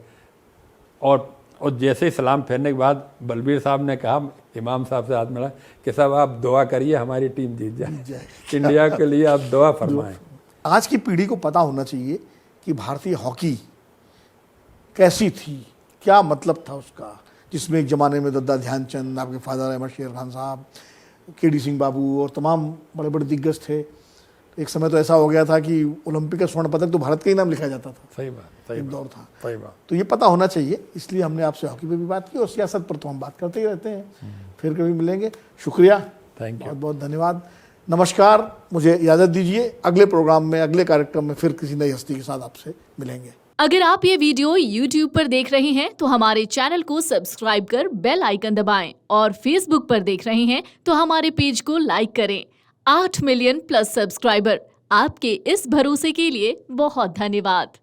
और जैसे ही सलाम फेरने के बाद बलबीर साहब ने कहा इमाम साहब से हाथ मिला कि साहब आप दुआ करिए हमारी टीम जीत जाए, इंडिया के लिए आप दुआ फरमाएं। आज की पीढ़ी को पता होना चाहिए कि भारतीय हॉकी कैसी थी, क्या मतलब था उसका, जिसमें एक ज़माने में दादा ध्यानचंद, आपके फादर अहमद शेर खान साहब, केडी सिंह बाबू और तमाम बड़े बड़े दिग्गज थे। एक समय तो ऐसा हो गया था कि ओलंपिक का स्वर्ण पदक तो भारत का ही नाम लिखा जाता था। सही बात, सही एक दौर था। सही बात। तो ये पता होना चाहिए, इसलिए हमने आपसे हॉकी पे भी बात की, और सियासत पर तो हम बात करते ही रहते हैं। फिर कभी मिलेंगे, शुक्रिया, थैंक यू, बहुत बहुत धन्यवाद, नमस्कार। मुझे इजाज़त दीजिए, अगले प्रोग्राम में, अगले कार्यक्रम में फिर किसी नई हस्ती के साथ आपसे मिलेंगे। अगर आप ये वीडियो YouTube पर देख रहे हैं तो हमारे चैनल को सब्सक्राइब कर बेल आइकन दबाएं, और Facebook पर देख रहे हैं तो हमारे पेज को लाइक करें। 8 मिलियन प्लस सब्सक्राइबर, आपके इस भरोसे के लिए बहुत धन्यवाद।